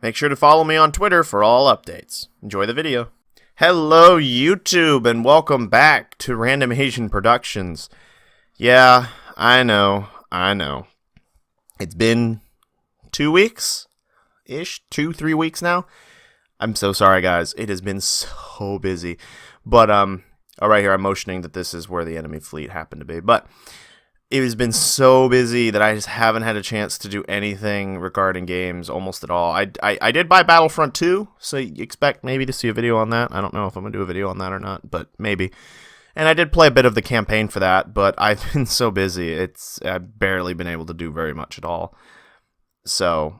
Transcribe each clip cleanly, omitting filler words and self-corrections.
Make sure to follow me on Twitter for all updates. Enjoy the video. Hello, YouTube, and welcome back to Random Asian Productions. Yeah, I know. It's been 2 weeks-ish? 3 weeks now? I'm so sorry, guys. It has been so busy. But, right here, I'm motioning that this is where the enemy fleet happened to be. But it has been so busy that I just haven't had a chance to do anything regarding games almost at all. I did buy Battlefront 2, so you expect maybe to see a video on that. I don't know if I'm going to do a video on that or not, but maybe. And I did play a bit of the campaign for that, but I've been so busy, I've barely been able to do very much at all. So,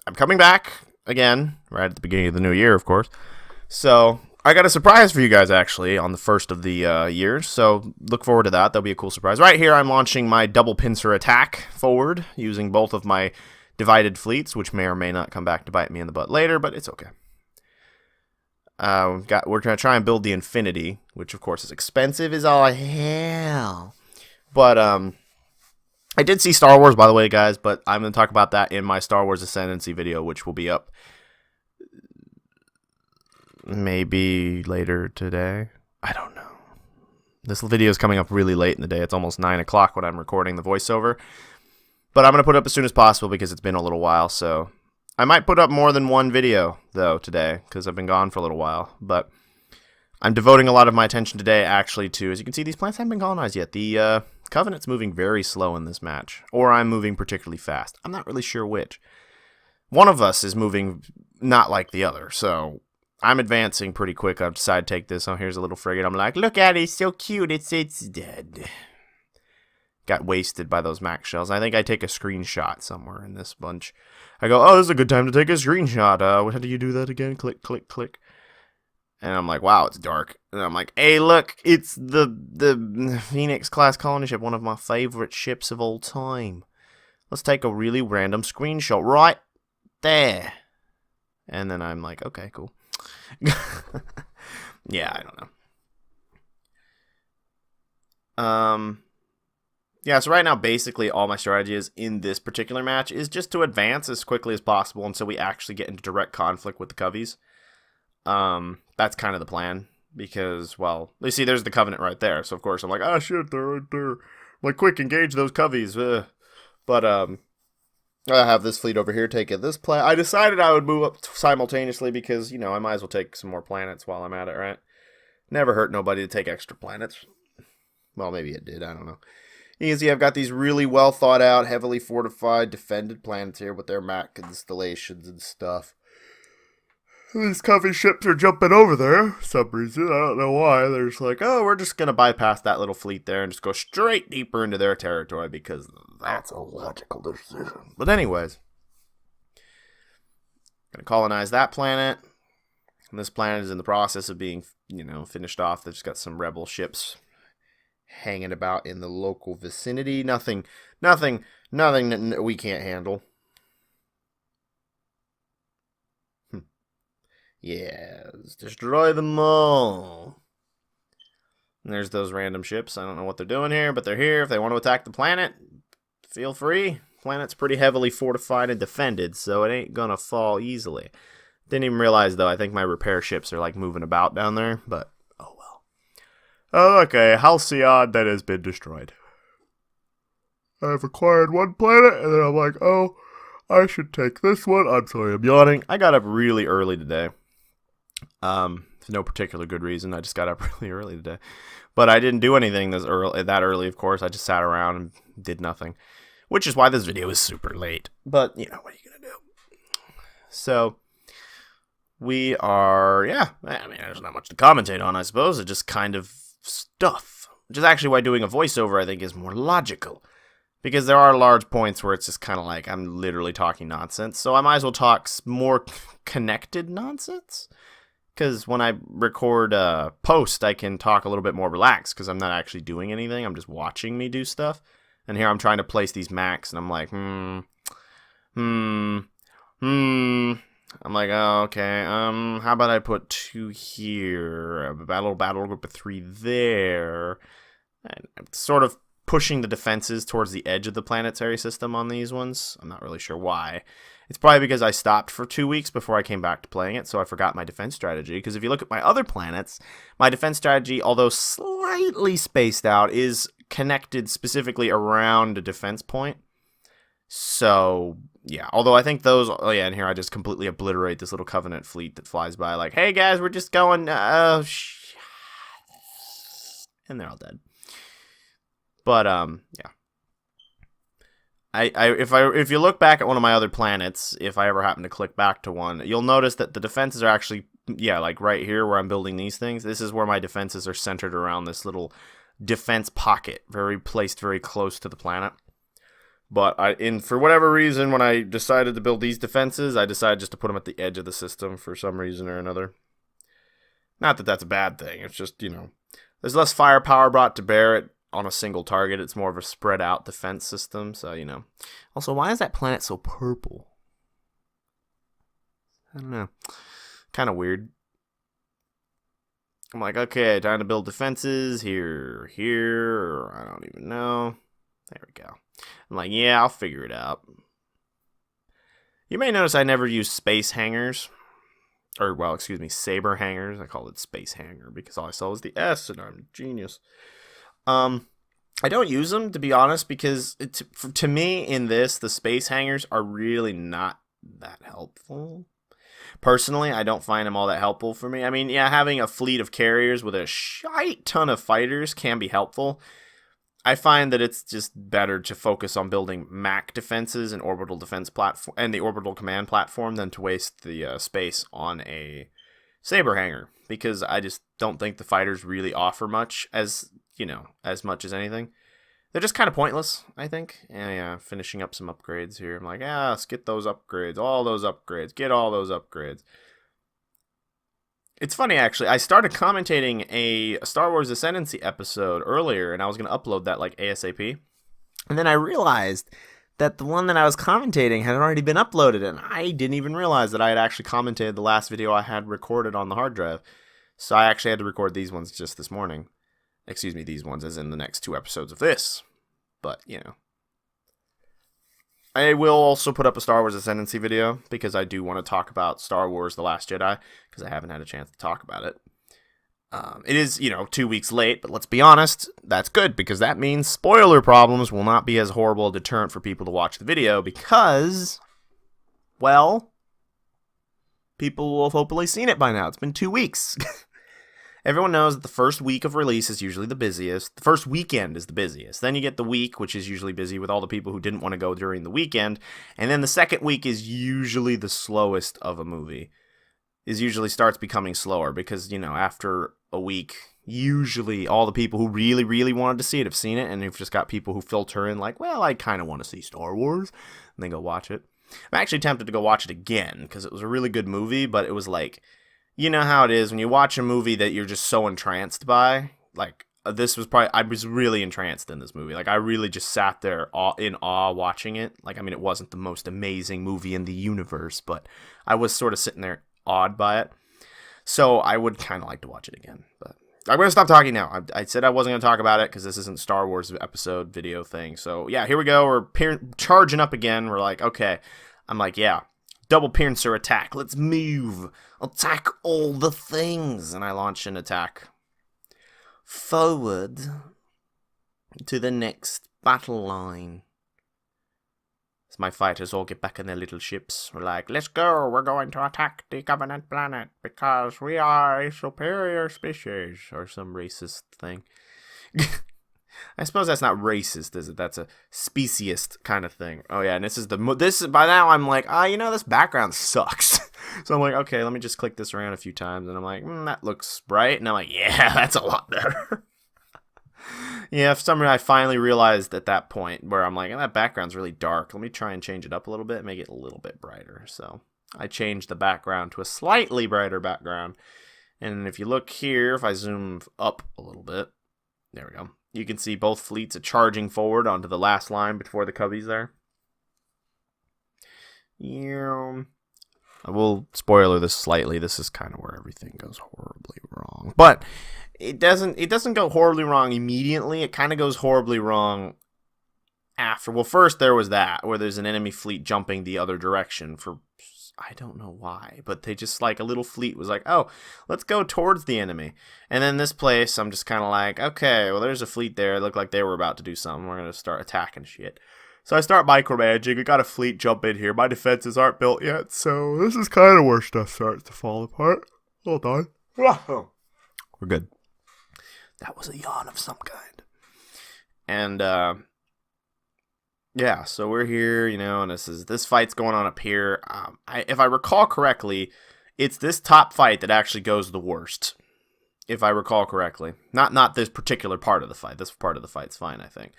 I'm coming back again, right at the beginning of the new year, of course. So, I got a surprise for you guys, actually, on the first of the year, so look forward to that. That'll be a cool surprise. Right here, I'm launching my double pincer attack forward, using both of my divided fleets, which may or may not come back to bite me in the butt later, but it's okay. We're going to try and build the Infinity, which, of course, is expensive as all hell. But, I did see Star Wars, by the way, guys, but I'm going to talk about that in my Star Wars Ascendancy video, which will be up maybe later today. I don't know. This video is coming up really late in the day. It's almost 9 o'clock when I'm recording the voiceover. But I'm going to put it up as soon as possible because it's been a little while. So I might put up more than one video, though, today because I've been gone for a little while. But I'm devoting a lot of my attention today, actually, to, as you can see, these plants haven't been colonized yet. The Covenant's moving very slow in this match. Or I'm moving particularly fast. I'm not really sure which. One of us is moving not like the other, so I'm advancing pretty quick. I've decided to take this. Oh, here's a little frigate. I'm like, look at it. It's so cute. It's dead. Got wasted by those Mac shells. I think I take a screenshot somewhere in this bunch. I go, oh, this is a good time to take a screenshot. How do you do that again? Click, click, click. And I'm like, wow, it's dark. And I'm like, hey, look, it's the Phoenix-class colony ship, one of my favorite ships of all time. Let's take a really random screenshot right there. And then I'm like, okay, cool. Yeah, I don't know. Yeah, so right now, basically, all my strategy is in this particular match is just to advance as quickly as possible until we actually get into direct conflict with the Coveys. That's kind of the plan, because, well, you see, there's the Covenant right there, so of course I'm like, oh shit, they're right there. I'm like, quick, engage those Coveys. But, I have this fleet over here taking this plan. I decided I would move up simultaneously because, you know, I might as well take some more planets while I'm at it, right? Never hurt nobody to take extra planets. Well, maybe it did. I don't know. You can see I've got these really well thought out, heavily fortified, defended planets here with their Mac installations and stuff. These Covey ships are jumping over there for some reason. I don't know why. They're just like, oh, we're just going to bypass that little fleet there and just go straight deeper into their territory because that's a logical decision. But anyways, going to colonize that planet. And this planet is in the process of being, you know, finished off. They've just got some rebel ships hanging about in the local vicinity. Nothing that we can't handle. Yes, destroy them all. And there's those random ships. I don't know what they're doing here, but they're here. If they want to attack the planet, feel free. Planet's pretty heavily fortified and defended, so it ain't gonna fall easily. Didn't even realize, though, I think my repair ships are, like, moving about down there, but oh well. Oh, okay, Halcyon that has been destroyed. I've acquired one planet, and then I'm like, oh, I should take this one. I'm sorry, I'm yawning. I got up really early today. For no particular good reason. I just got up really early today. But I didn't do anything that early, of course. I just sat around and did nothing. Which is why this video is super late. But, you know, what are you going to do? So, we are, yeah, I mean, there's not much to commentate on, I suppose. It's just kind of stuff. Which is actually why doing a voiceover, I think, is more logical. Because there are large points where it's just kind of like, I'm literally talking nonsense. So I might as well talk more connected nonsense. Because when I record post, I can talk a little bit more relaxed because I'm not actually doing anything. I'm just watching me do stuff. And here I'm trying to place these Macs, and I'm like, I'm like, oh, okay, how about I put 2 here, a battle group of 3 there, and I'm sort of pushing the defenses towards the edge of the planetary system on these ones. I'm not really sure why. It's probably because I stopped for 2 weeks before I came back to playing it, so I forgot my defense strategy. Because if you look at my other planets, my defense strategy, although slightly spaced out, is connected specifically around a defense point. So, yeah. Although I think those... Oh, yeah, and here I just completely obliterate this little Covenant fleet that flies by like, hey, guys, we're just going... and they're all dead. But, yeah. If you look back at one of my other planets, if I ever happen to click back to one, you'll notice that the defenses are actually, yeah, like right here where I'm building these things. This is where my defenses are centered around this little defense pocket, placed very close to the planet. But for whatever reason, when I decided to build these defenses, I decided just to put them at the edge of the system for some reason or another. Not that that's a bad thing. It's just, there's less firepower brought to bear it on a single target. It's more of a spread out defense system, so Also, why is that planet so purple? I don't know. Kind of weird. I'm like, okay, time to build defenses here, or I don't even know. There we go. I'm like, yeah, I'll figure it out. You may notice I never use space hangers. Or, well, excuse me, saber hangers. I call it space hanger because all I saw was the S, and I'm a genius. I don't use them, to be honest, because to me, in this, the space hangers are really not that helpful. Personally, I don't find them all that helpful for me. I mean, yeah, having a fleet of carriers with a shite ton of fighters can be helpful. I find that it's just better to focus on building Mac defenses and orbital defense platform and the orbital command platform than to waste the space on a saber hanger, because I just don't think the fighters really offer much as much as anything. They're just kind of pointless, I think. Yeah, finishing up some upgrades here. I'm like, let's get those upgrades, all those upgrades, get all those upgrades. It's funny, actually. I started commentating a Star Wars Ascendancy episode earlier, and I was going to upload that like ASAP. And then I realized that the one that I was commentating had already been uploaded, and I didn't even realize that I had actually commentated the last video I had recorded on the hard drive. So I actually had to record these ones just this morning. Excuse me, these ones as in the next 2 episodes of this. But, I will also put up a Star Wars Ascendancy video because I do want to talk about Star Wars The Last Jedi because I haven't had a chance to talk about it. It is, 2 weeks late, but let's be honest, that's good because that means spoiler problems will not be as horrible a deterrent for people to watch the video because, well, people will have hopefully seen it by now. It's been 2 weeks. Everyone knows that the first week of release is usually the busiest. The first weekend is the busiest. Then you get the week, which is usually busy with all the people who didn't want to go during the weekend. And then the second week is usually the slowest of a movie. It usually starts becoming slower because, after a week, usually all the people who really, really wanted to see it have seen it. And you've just got people who filter in like, well, I kind of want to see Star Wars. And they go watch it. I'm actually tempted to go watch it again because it was a really good movie, but it was like... You know how it is when you watch a movie that you're just so entranced by. Like, I was really entranced in this movie. Like, I really just sat there in awe watching it. Like, I mean, it wasn't the most amazing movie in the universe, but I was sort of sitting there awed by it. So I would kind of like to watch it again. But I'm going to stop talking now. I said I wasn't going to talk about it because this isn't Star Wars episode video thing. So, yeah, here we go. We're charging up again. We're like, okay. I'm like, yeah. Double pincer attack. Let's move. Attack all the things. And I launch an attack forward to the next battle line. As my fighters all get back in their little ships. We're like, let's go. We're going to attack the Covenant planet because we are a superior species. Or some racist thing. I suppose that's not racist, is it? That's a speciest kind of thing. Oh yeah, and by now I'm like, this background sucks. So I'm like, okay, let me just click this around a few times, and I'm like, that looks bright, and I'm like, yeah, that's a lot better. Yeah, for some reason I finally realized at that point where I'm like, that background's really dark. Let me try and change it up a little bit, make it a little bit brighter. So I changed the background to a slightly brighter background, and if you look here, if I zoom up a little bit, there we go. You can see both fleets are charging forward onto the last line before the Cubbies there. Yeah. I will spoiler this slightly. This is kind of where everything goes horribly wrong. But it doesn't go horribly wrong immediately. It kind of goes horribly wrong after. Well, first there was that, where there's an enemy fleet jumping the other direction for, I don't know why, but they just, like, a little fleet was like, oh, let's go towards the enemy. And then this place, I'm just kind of like, okay, well, there's a fleet there. It looked like they were about to do something. We're going to start attacking shit. So I start micromanaging. We got a fleet jump in here. My defenses aren't built yet, so this is kind of where stuff starts to fall apart. Hold on. We're good. That was a yawn of some kind. And, yeah, so we're here, you know, and this fight's going on up here. If I recall correctly, it's this top fight that actually goes the worst. If I recall correctly. Not this particular part of the fight. This part of the fight's fine, I think.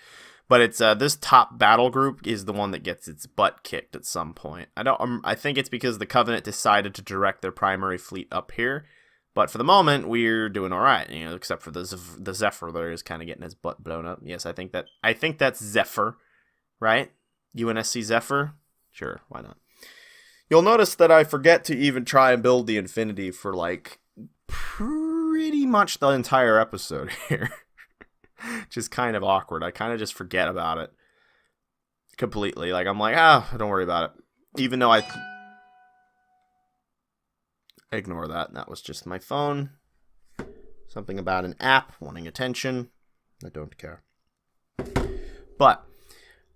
But it's this top battle group is the one that gets its butt kicked at some point. I think it's because the Covenant decided to direct their primary fleet up here. But for the moment, we're doing all right, you know, except for the Zephyr there is kind of getting his butt blown up. Yes, I think that's Zephyr, right? UNSC Zephyr? Sure, why not? You'll notice that I forget to even try and build the Infinity for, like, pretty much the entire episode here. Which is kind of awkward. I kind of just forget about it completely. Like, I'm like, don't worry about it. Even though I... Ignore that. That was just my phone. Something about an app wanting attention. I don't care. But,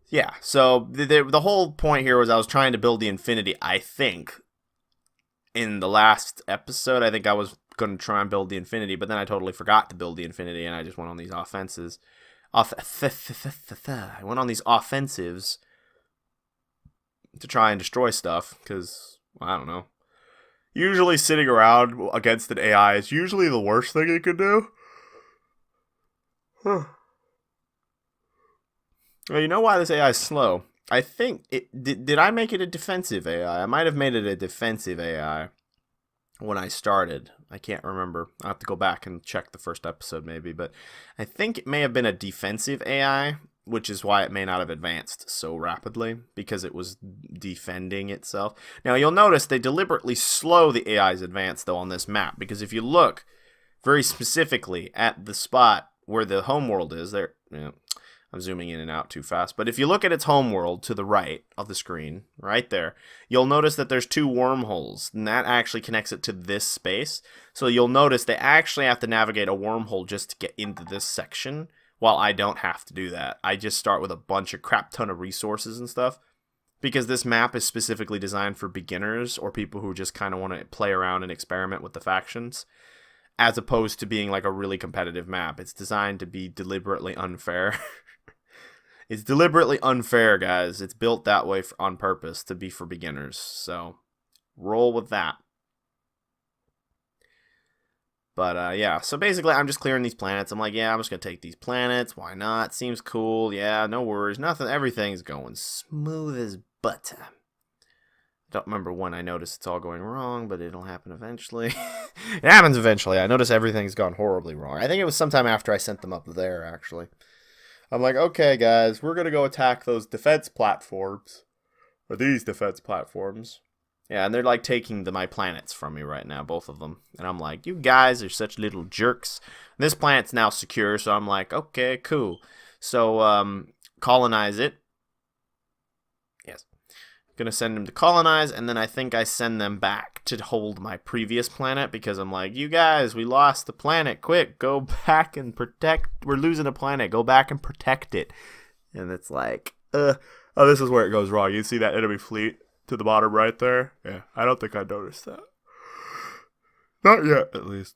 yeah. So, the whole point here was I was trying to build the Infinity, I think. In the last episode, I think I was going to try and build the Infinity, but then I totally forgot to build the Infinity, and I just went on these offenses. I went on these offensives to try and destroy stuff, because, I don't know. Usually sitting around against an AI is usually the worst thing you can do. Well, you know why this AI is slow? I think did I make it a defensive AI? I might have made it a defensive AI when I started. I can't remember. I'll have to go back and check the first episode maybe, but I think it may have been a defensive AI, which is why it may not have advanced so rapidly, because it was defending itself. Now, you'll notice they deliberately slow the AI's advance, though, on this map, because if you look very specifically at the spot where the homeworld is, there, you know, I'm zooming in and out too fast, but if you look at its homeworld to the right of the screen, right there, you'll notice that there's two wormholes, and that actually connects it to this space. So you'll notice they actually have to navigate a wormhole just to get into this section, while I don't have to do that. I just start with a bunch of crap ton of resources and stuff, because this map is specifically designed for beginners or people who just kind of want to play around and experiment with the factions, as opposed to being like a really competitive map. It's designed to be deliberately unfair. It's deliberately unfair, guys. It's built that way on purpose to be for beginners. So, roll with that. But, yeah. So, basically, I'm just clearing these planets. I'm like, yeah, I'm just going to take these planets. Why not? Seems cool. Yeah, no worries. Nothing. Everything's going smooth as butter. Don't remember when I noticed it's all going wrong, but it'll happen eventually. It happens eventually. I notice everything's gone horribly wrong. I think it was sometime after I sent them up there, actually. I'm like, okay, guys, we're going to go attack those defense platforms. Or these defense platforms. Yeah, and they're like taking my planets from me right now, both of them. And I'm like, you guys are such little jerks. This planet's now secure, so I'm like, okay, cool. So, colonize it. Yes. Gonna send them to colonize, and then I think I send them back to hold my previous planet, because I'm like, you guys, we lost the planet, quick, go back and protect, we're losing a planet, go back and protect it. And it's like, oh, this is where it goes wrong. You see that enemy fleet to the bottom right there? Yeah, I don't think I noticed that. Not yet, at least.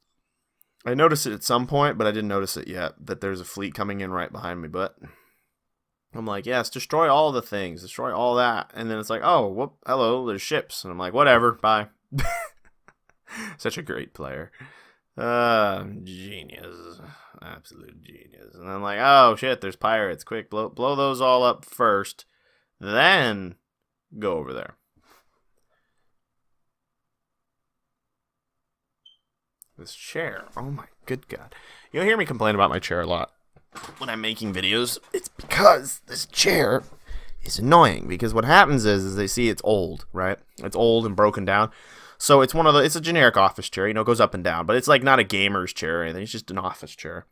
I noticed it at some point, but I didn't notice it yet, that there's a fleet coming in right behind me, but I'm like, yes, destroy all the things, destroy all that. And then it's like, oh, whoop, hello, there's ships. And I'm like, whatever, bye. Such a great player. Genius. Absolute genius. And I'm like, oh, shit, there's pirates. Quick, blow those all up first. Then go over there. This chair. Oh, my good God. You'll hear me complain about my chair a lot when I'm making videos. It's because this chair is annoying, because what happens is they see it's old, right? It's old and broken down. So it's it's a generic office chair, you know, it goes up and down, but it's like not a gamer's chair or anything. It's just an office chair.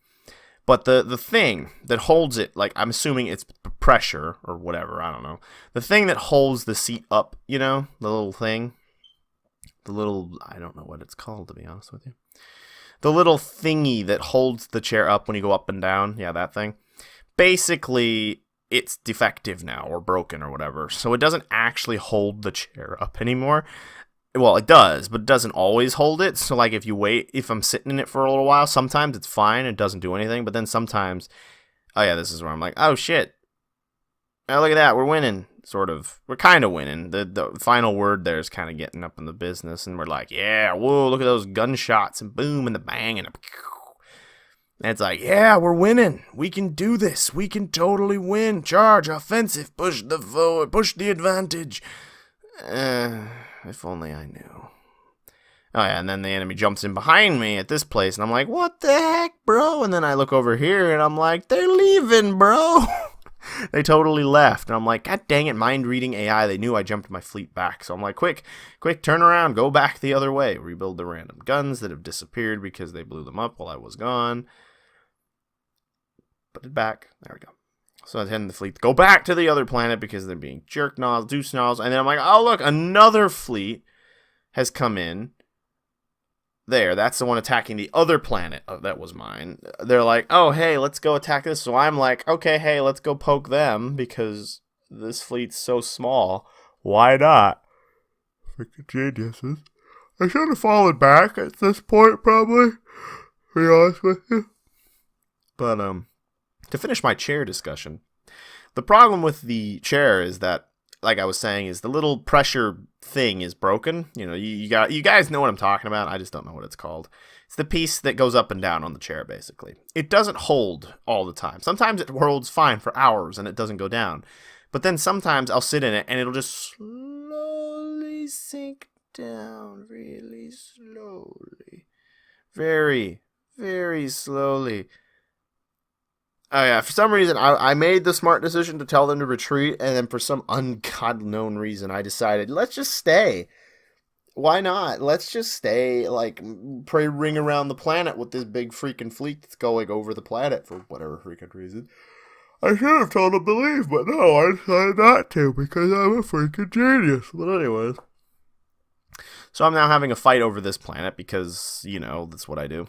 But the thing that holds it, like, I'm assuming it's pressure or whatever, I don't know. The thing that holds the seat up, you know, the little thing, I don't know what it's called, to be honest with you. The little thingy that holds the chair up when you go up and down, yeah, that thing. Basically, it's defective now or broken or whatever. So it doesn't actually hold the chair up anymore. Well, it does, but it doesn't always hold it. So, like, if I'm sitting in it for a little while, sometimes it's fine. It doesn't do anything. But then sometimes, oh, yeah, this is where I'm like, oh, shit. Oh, look at that. We're winning, sort of. We're kind of winning. The final word there is kind of getting up in the business. And we're like, yeah, whoa, look at those gunshots and boom and the bang and the and it's like, yeah, we're winning. We can do this. We can totally win. Charge, offensive, push the forward, push the advantage. If only I knew. Oh, yeah, and then the enemy jumps in behind me at this place, and I'm like, what the heck, bro? And then I look over here, and I'm like, they're leaving, bro. They totally left. And I'm like, God dang it, mind-reading AI. They knew I jumped my fleet back. So I'm like, quick, turn around, go back the other way. Rebuild the random guns that have disappeared because they blew them up while I was gone. Put it back. There we go. So I tend the fleet to go back to the other planet because they're being jerk nozzles, deuce nozzles. And then I'm like, oh, look, another fleet has come in. There, that's the one attacking the other planet that was mine. They're like, oh, hey, let's go attack this. So I'm like, okay, hey, let's go poke them because this fleet's so small. Why not? Freaking geniuses. I should have fallen back at this point, probably. To be honest with you. But, to finish my chair discussion, the problem with the chair is that, like I was saying, is the little pressure thing is broken. You know, you guys know what I'm talking about. I just don't know what it's called. It's the piece that goes up and down on the chair, basically. It doesn't hold all the time. Sometimes it holds fine for hours and it doesn't go down. But then sometimes I'll sit in it and it'll just slowly sink down really slowly. Very, very slowly. Oh, yeah, for some reason, I made the smart decision to tell them to retreat, and then for some unknown reason, I decided, let's just stay. Why not? Let's just stay, like, pray ring around the planet with this big freaking fleet that's going over the planet for whatever freaking reason. I should have told them to leave, but no, I decided not to because I'm a freaking genius. But anyways. So I'm now having a fight over this planet because, you know, that's what I do.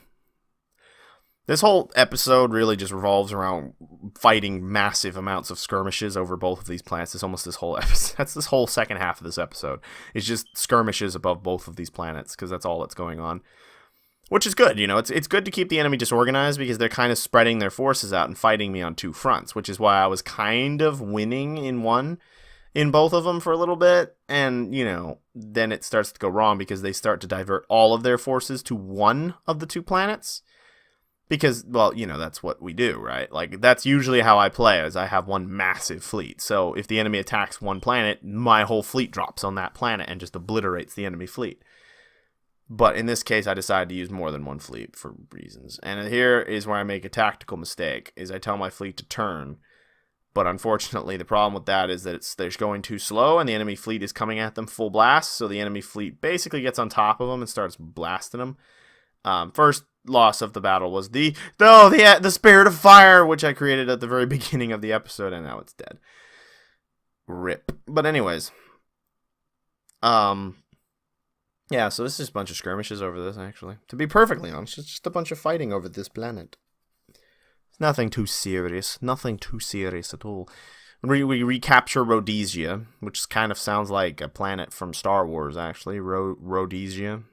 This whole episode really just revolves around fighting massive amounts of skirmishes over both of these planets. It's almost this whole episode. That's this whole second half of this episode. It's just skirmishes above both of these planets because that's all that's going on. Which is good, you know. It's good to keep the enemy disorganized because they're kind of spreading their forces out and fighting me on two fronts, which is why I was kind of winning in both of them for a little bit. And, you know, then it starts to go wrong because they start to divert all of their forces to one of the two planets. Because, well, you know, that's what we do, right? Like, that's usually how I play, is I have one massive fleet. So if the enemy attacks one planet, my whole fleet drops on that planet and just obliterates the enemy fleet. But in this case, I decided to use more than one fleet for reasons. And here is where I make a tactical mistake, is I tell my fleet to turn. But unfortunately, the problem with that is that they're going too slow, and the enemy fleet is coming at them full blast. So the enemy fleet basically gets on top of them and starts blasting them. First loss of the battle was the spirit of fire, which I created at the very beginning of the episode, and now it's dead. Rip. But anyways, yeah, so this is just a bunch of skirmishes over this, actually. To be perfectly honest, it's just a bunch of fighting over this planet. It's nothing too serious at all. We recapture Rhodesia, which kind of sounds like a planet from Star Wars, actually, Rhodesia.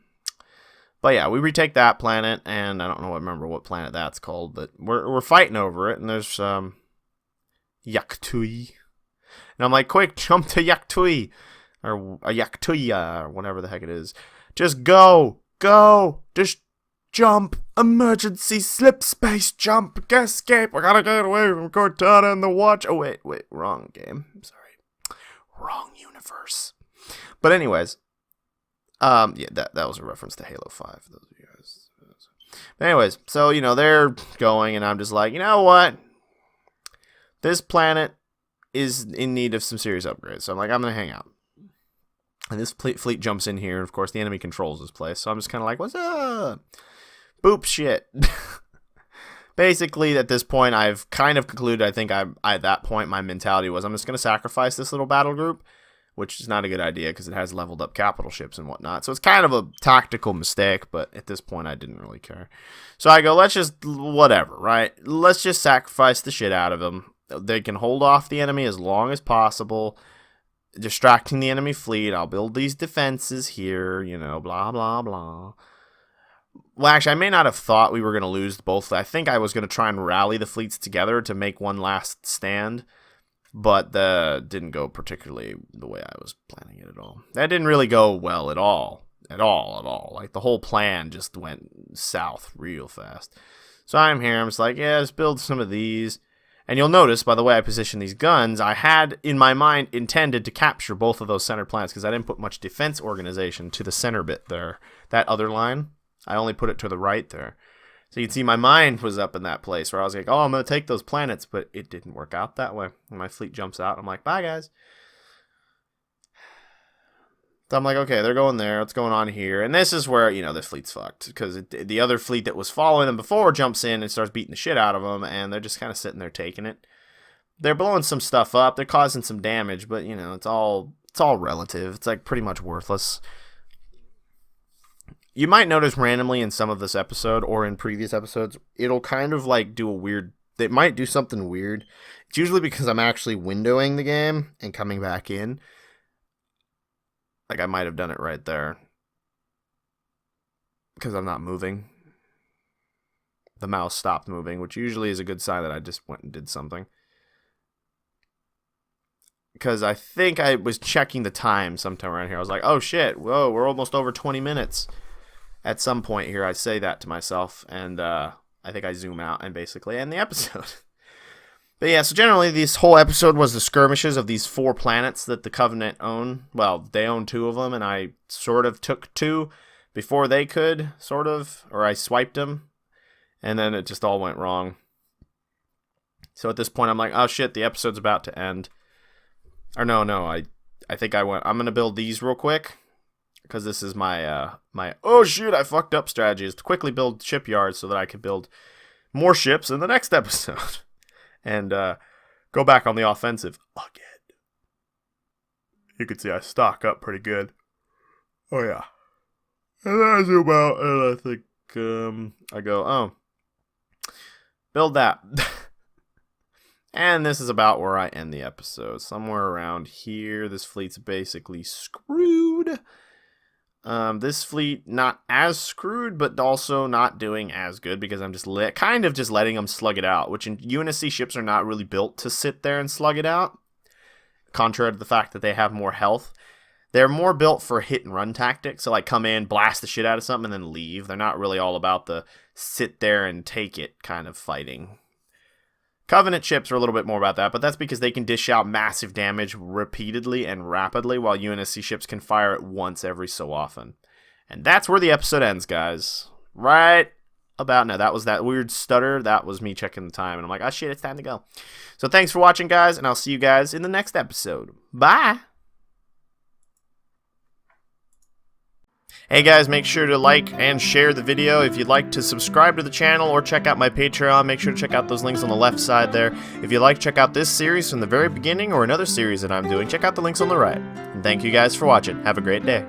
But yeah, we retake that planet, and I don't remember what planet that's called, but we're fighting over it, and there's Yaktui. And I'm like, quick, jump to Yaktui, or Yaktuya, or whatever the heck it is. Just go, just jump, emergency slip space jump, escape, we gotta get away from Cortana and the Watch. Oh, wait, wrong game, I'm sorry. Wrong universe. But anyways, yeah, that was a reference to Halo 5, for those of you guys. But anyways, so, you know, they're going, and I'm just like, you know what? This planet is in need of some serious upgrades. So I'm like, I'm going to hang out. And this fleet jumps in here, and of course the enemy controls this place. So I'm just kind of like, what's up? Boop shit. Basically, at this point, I've kind of concluded, I think at that point, my mentality was, I'm just going to sacrifice this little battle group, which is not a good idea because it has leveled up capital ships and whatnot. So it's kind of a tactical mistake, but at this point, I didn't really care. So I go, let's just, whatever, right? Let's just sacrifice the shit out of them. They can hold off the enemy as long as possible, distracting the enemy fleet. I'll build these defenses here, you know, blah, blah, blah. Well, actually, I may not have thought we were going to lose both. I think I was going to try and rally the fleets together to make one last stand, but didn't go particularly the way I was planning it at all. That didn't really go well at all. At all. Like, the whole plan just went south real fast. So I'm here. I'm just like, yeah, just build some of these. And you'll notice, by the way I position these guns, I had, in my mind, intended to capture both of those center planets because I didn't put much defense organization to the center bit there. That other line, I only put it to the right there. So you can see my mind was up in that place where I was like, oh, I'm going to take those planets, but it didn't work out that way. And my fleet jumps out. I'm like, bye, guys. So I'm like, okay, they're going there. What's going on here? And this is where, you know, the fleet's fucked. Because the other fleet that was following them before jumps in and starts beating the shit out of them. And they're just kind of sitting there taking it. They're blowing some stuff up. They're causing some damage. But, you know, it's all relative. It's, like, pretty much worthless. You might notice randomly in some of this episode or in previous episodes, it'll kind of, like, do a weird... It might do something weird. It's usually because I'm actually windowing the game and coming back in. Like, I might have done it right there. Because I'm not moving. The mouse stopped moving, which usually is a good sign that I just went and did something. Because I think I was checking the time sometime around here. I was like, oh shit, whoa, we're almost over 20 minutes. At some point here, I say that to myself. And I think I zoom out and basically end the episode. But yeah, so generally this whole episode was the skirmishes of these 4 planets that the Covenant own. Well, they own 2 of them, and I sort of took 2 before they could, sort of. Or I swiped them, and then it just all went wrong. So at this point, I'm like, oh shit, the episode's about to end. Or no, I think I'm going to build these real quick. Because this is my oh shoot, I fucked up strategy, is to quickly build shipyards so that I could build more ships in the next episode. And go back on the offensive again. You can see I stock up pretty good. Oh, yeah. And then I zoom out, and I think, I go, oh, build that. And this is about where I end the episode. Somewhere around here, this fleet's basically screwed. This fleet, not as screwed, but also not doing as good because I'm just kind of just letting them slug it out, which in UNSC ships are not really built to sit there and slug it out, contrary to the fact that they have more health. They're more built for hit and run tactics, so like come in, blast the shit out of something, and then leave. They're not really all about the sit there and take it kind of fighting. Covenant ships are a little bit more about that, but that's because they can dish out massive damage repeatedly and rapidly, while UNSC ships can fire it once every so often. And that's where the episode ends, guys. Right about now. That was that weird stutter. That was me checking the time, and I'm like, oh shit, it's time to go. So thanks for watching, guys, and I'll see you guys in the next episode. Bye! Hey guys, make sure to like and share the video. If you'd like to subscribe to the channel or check out my Patreon, make sure to check out those links on the left side there. If you'd like to check out this series from the very beginning or another series that I'm doing, check out the links on the right. And thank you guys for watching. Have a great day.